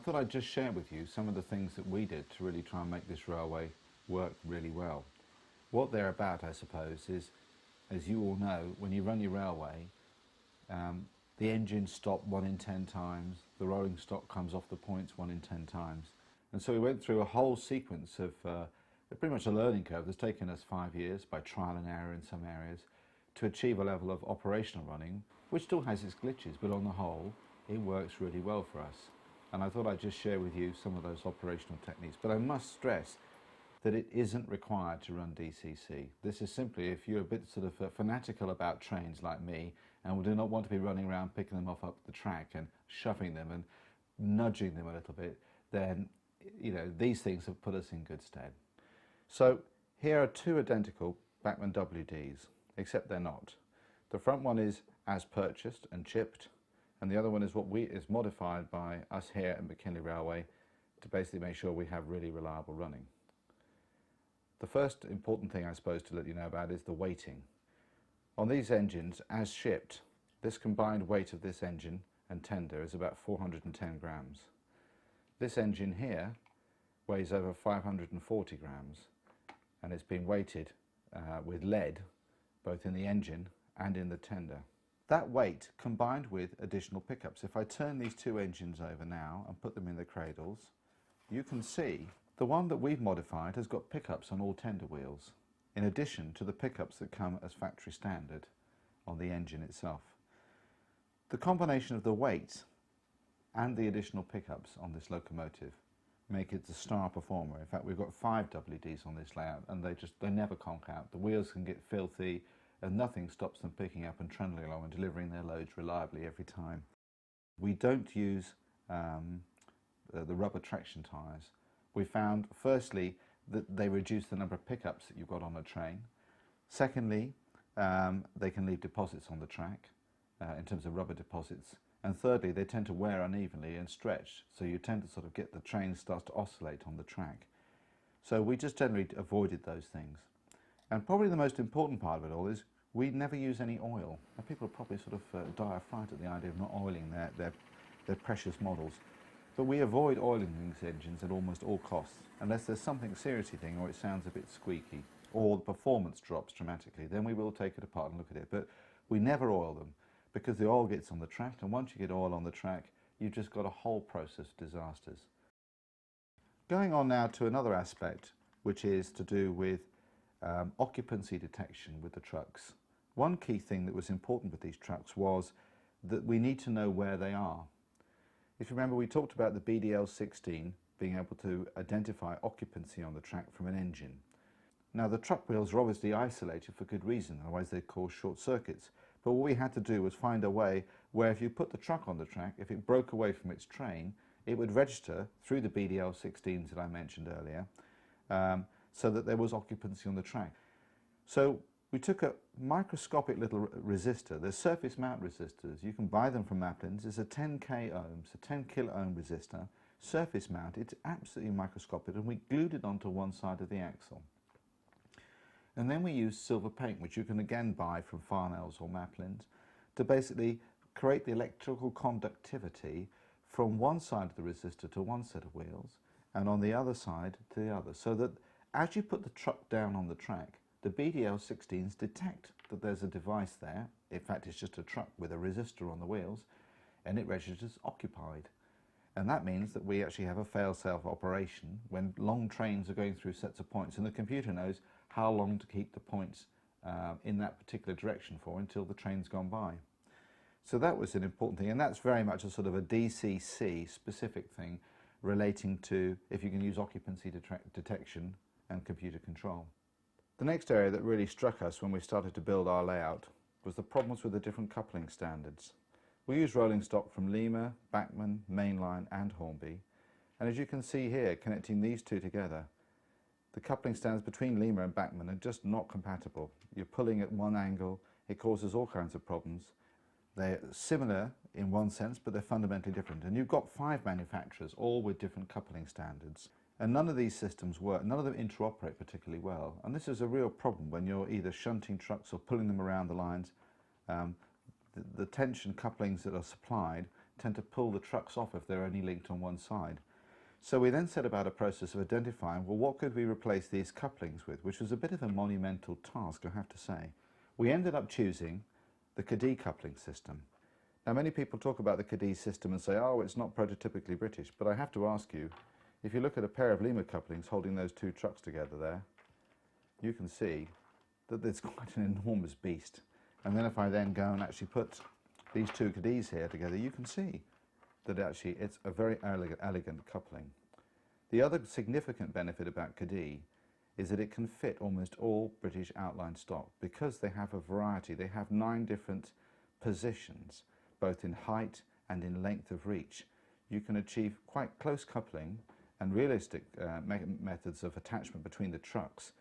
thought I'd just share with you some of the things that we did to really try and make this railway work really well. What they're about, I suppose, is, as you all know, when you run your railway, the engines stop 1 in 10 times, the rolling stock comes off the points 1 in 10 times. And so we went through a whole sequence of pretty much a learning curve that's taken us 5 years by trial and error in some areas to achieve a level of operational running, which still has its glitches, but on the whole, it works really well for us. And I thought I'd just share with you some of those operational techniques. But I must stress that it isn't required to run DCC. This is simply if you're a bit sort of fanatical about trains like me and do not want to be running around picking them off up the track and shoving them and nudging them a little bit, then these things have put us in good stead. So here are two identical Bachmann WDs, except they're not. The front one is as purchased and chipped, and the other one is is modified by us here at McKinley Railway to basically make sure we have really reliable running. The first important thing I suppose to let you know about is the weighting. On these engines, as shipped, this combined weight of this engine and tender is about 410 grams. This engine here weighs over 540 grams and it's been weighted with lead both in the engine and in the tender. That weight combined with additional pickups, if I turn these two engines over now and put them in the cradles, you can see the one that we've modified has got pickups on all tender wheels, in addition to the pickups that come as factory standard on the engine itself. The combination of the weight and the additional pickups on this locomotive make it the star performer. In fact, we've got 5 WDs on this layout and they never conk out. The wheels can get filthy and nothing stops them picking up and trundling along and delivering their loads reliably every time. We don't use the rubber traction tyres. We found, firstly, that they reduce the number of pickups that you've got on a train. Secondly, they can leave deposits on the track in terms of rubber deposits. And thirdly, they tend to wear unevenly and stretch, so you tend to sort of get the train starts to oscillate on the track. So we just generally avoided those things. And probably the most important part of it all is we never use any oil. Now, people probably sort of die of fright at the idea of not oiling their precious models. But we avoid oiling these engines at almost all costs, unless there's something seriously wrong or it sounds a bit squeaky, or the performance drops dramatically. Then we will take it apart and look at it. But we never oil them, because the oil gets on the track, and once you get oil on the track, you've just got a whole process of disasters. Going on now to another aspect, which is to do with occupancy detection with the trucks. One key thing that was important with these trucks was that we need to know where they are. If you remember, we talked about the BDL-16 being able to identify occupancy on the track from an engine. Now, the truck wheels are obviously isolated for good reason, otherwise they'd cause short circuits. But what we had to do was find a way where if you put the truck on the track, if it broke away from its train, it would register through the BDL-16s that I mentioned earlier, so that there was occupancy on the track. So we took a microscopic little resistor. They're surface mount resistors. You can buy them from Maplin's. It's a 10k ohms, a 10 kilo ohm resistor, surface mount. It's absolutely microscopic, and we glued it onto one side of the axle. And then we used silver paint, which you can again buy from Farnell's or Maplin's, to basically create the electrical conductivity from one side of the resistor to one set of wheels and on the other side to the other, so that as you put the truck down on the track, the BDL-16s detect that there's a device there. In fact, it's just a truck with a resistor on the wheels, and it registers occupied. And that means that we actually have a fail-safe operation when long trains are going through sets of points, and the computer knows how long to keep the points in that particular direction for until the train's gone by. So that was an important thing, and that's very much a sort of a DCC specific thing relating to if you can use occupancy detection and computer control. The next area that really struck us when we started to build our layout was the problems with the different coupling standards. We use rolling stock from Lima, Bachmann, Mainline and Hornby, and as you can see here, connecting these two together, the coupling standards between Lima and Bachmann are just not compatible. You're pulling at one angle, it causes all kinds of problems. They're similar in one sense, but they're fundamentally different. And you've got 5 manufacturers, all with different coupling standards. And none of these systems work, none of them interoperate particularly well. And this is a real problem when you're either shunting trucks or pulling them around the lines. The tension couplings that are supplied tend to pull the trucks off if they're only linked on one side. So we then set about a process of identifying, well, what could we replace these couplings with, which was a bit of a monumental task, I have to say. We ended up choosing the Cadi coupling system. Now, many people talk about the Cadi system and say, oh, it's not prototypically British, but I have to ask you, if you look at a pair of Lima couplings holding those two trucks together there, you can see that it's quite an enormous beast. And then if I then go and actually put these two Cadis here together, you can see that actually it's a very elegant coupling. The other significant benefit about Cadi is that it can fit almost all British outline stock because they have a variety. They have 9 different positions, both in height and in length of reach. You can achieve quite close coupling and realistic methods of attachment between the trucks,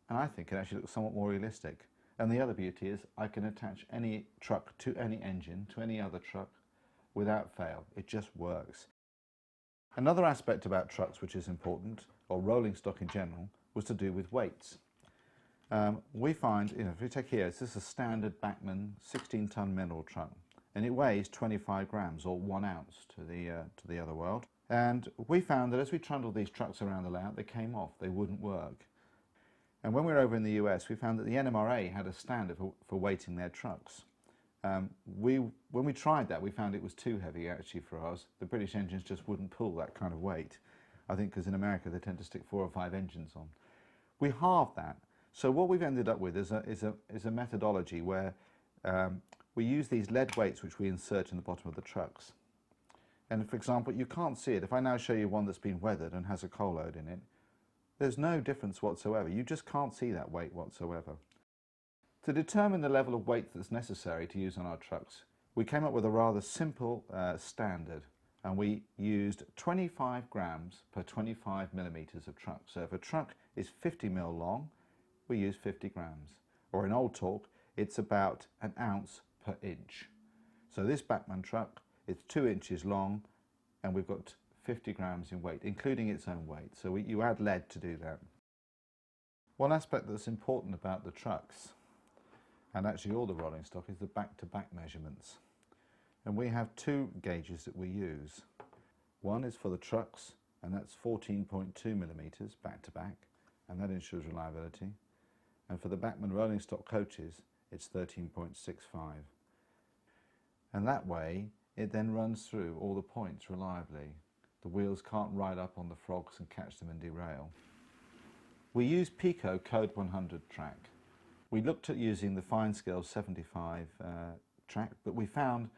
and I think it actually looks somewhat more realistic. And the other beauty is I can attach any truck to any engine, to any other truck, without fail. It just works. Another aspect about trucks which is important, or rolling stock in general, was to do with weights. We find, if we take here, this is a standard Bachmann 16-ton mineral truck, and it weighs 25 grams, or 1 ounce to the other world. And we found that as we trundled these trucks around the layout, they came off, they wouldn't work. And when we were over in the US, we found that the NMRA had a standard for weighting their trucks. When we tried that, we found it was too heavy actually for us. The British engines just wouldn't pull that kind of weight. I think because in America they tend to stick 4 or 5 engines on. We halved that. So what we've ended up with is a methodology where we use these lead weights which we insert in the bottom of the trucks. And for example, you can't see it. If I now show you one that's been weathered and has a coal load in it, there's no difference whatsoever. You just can't see that weight whatsoever. To determine the level of weight that's necessary to use on our trucks, we came up with a rather simple standard, and we used 25 grams per 25 millimetres of truck. So if a truck is 50 mil long, we use 50 grams. Or in old talk, it's about 1 ounce per inch. So this Bachmann truck is 2 inches long, and we've got 50 grams in weight, including its own weight. So you add lead to do that. One aspect that's important about the trucks, and actually all the rolling stock, is the back-to-back measurements. And we have 2 gauges that we use. One is for the trucks, and that's 14.2 millimetres back-to-back, and that ensures reliability. And for the Bachmann rolling stock coaches, it's 13.65. And that way, it then runs through all the points reliably. The wheels can't ride up on the frogs and catch them and derail. We use Pico Code 100 track. We looked at using the fine scale 75 track, but we found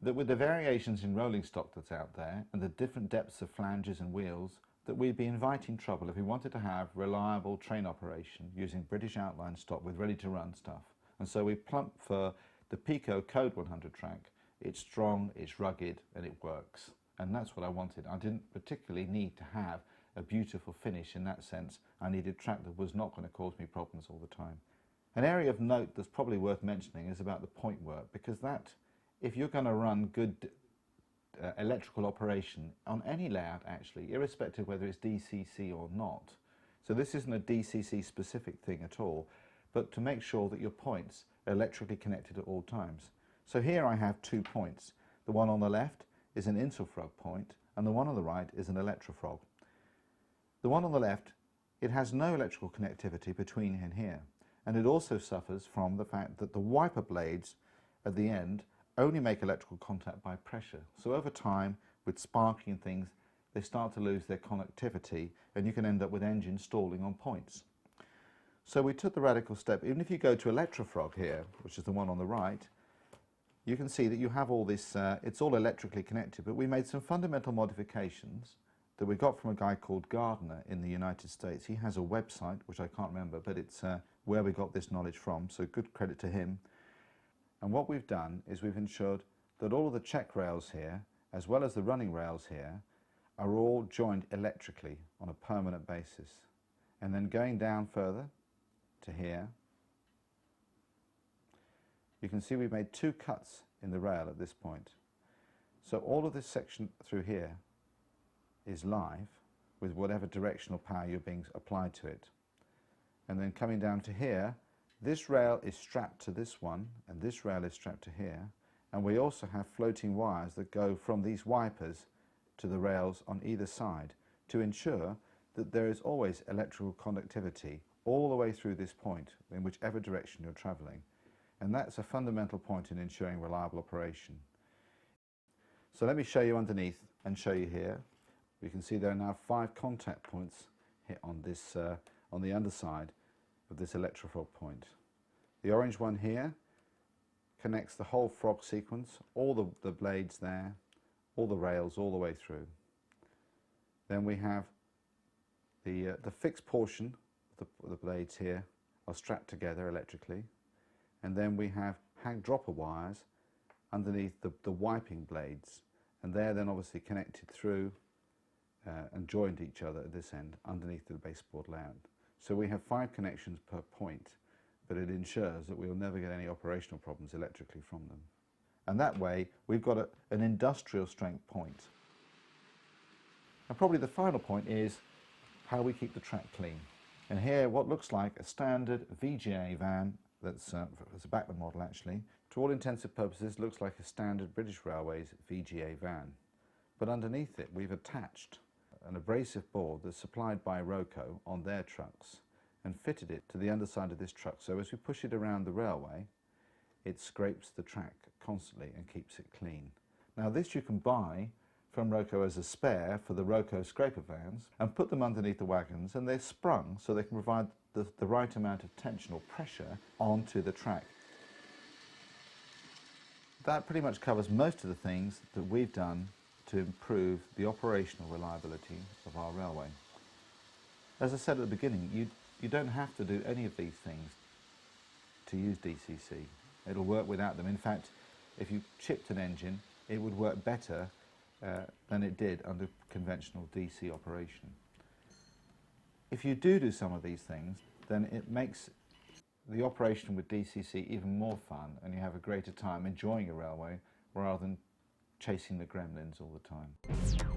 that with the variations in rolling stock that's out there and the different depths of flanges and wheels, that we'd be inviting trouble if we wanted to have reliable train operation using British outline stock with ready-to-run stuff. And so we plumped for the Pico Code 100 track. It's strong, it's rugged, and it works. And that's what I wanted. I didn't particularly need to have a beautiful finish in that sense. I needed track that was not going to cause me problems all the time. An area of note that's probably worth mentioning is about the point work, because that, if you're going to run good electrical operation on any layout actually, irrespective whether it's DCC or not, so this isn't a DCC specific thing at all, but to make sure that your points are electrically connected at all times. So here I have 2 points. The one on the left is an interfrog point, and the one on the right is an electrofrog. The one on the left, it has no electrical connectivity between and here, and it also suffers from the fact that the wiper blades at the end only make electrical contact by pressure. So over time, with sparking and things, they start to lose their connectivity, and you can end up with engines stalling on points. So we took the radical step. Even if you go to electrofrog here, which is the one on the right, you can see that you have all this, it's all electrically connected, but we made some fundamental modifications that we got from a guy called Gardner in the United States. He has a website, which I can't remember, but it's where we got this knowledge from, so good credit to him. And what we've done is we've ensured that all of the check rails here, as well as the running rails here, are all joined electrically on a permanent basis. And then going down further to here, you can see we've made 2 cuts in the rail at this point. So all of this section through here is live with whatever directional power you're being applied to it. And then coming down to here, this rail is strapped to this one, and this rail is strapped to here, And we also have floating wires that go from these wipers to the rails on either side to ensure that there is always electrical conductivity all the way through this point in whichever direction you're travelling. And that's a fundamental point in ensuring reliable operation. So let me show you underneath and show you here. We can see there are now 5 contact points here on this on the underside of this electrofrog point. The orange one here connects the whole frog sequence, all the blades there, all the rails all the way through. Then we have the fixed portion of the blades here are strapped together electrically, and then we have hang dropper wires underneath the wiping blades, and they're then obviously connected through and joined to each other at this end underneath the baseboard layout. So we have 5 connections per point, but it ensures that we'll never get any operational problems electrically from them. And that way we've got an industrial strength point. And probably the final point is how we keep the track clean. And here what looks like a standard VGA van, that's it's a backward model actually, to all intensive purposes looks like a standard British Railways VGA van. But underneath it we've attached an abrasive board that's supplied by Roco on their trucks and fitted it to the underside of this truck, so as we push it around the railway it scrapes the track constantly and keeps it clean. Now this you can buy from Roco as a spare for the Roco scraper vans and put them underneath the wagons, and they're sprung so they can provide the right amount of tension or pressure onto the track. That pretty much covers most of the things that we've done to improve the operational reliability of our railway. As I said at the beginning, you don't have to do any of these things to use DCC. It'll work without them. In fact, if you chipped an engine, it would work better than it did under conventional DC operation. If you do some of these things, then it makes the operation with DCC even more fun, and you have a greater time enjoying a railway rather than chasing the gremlins all the time.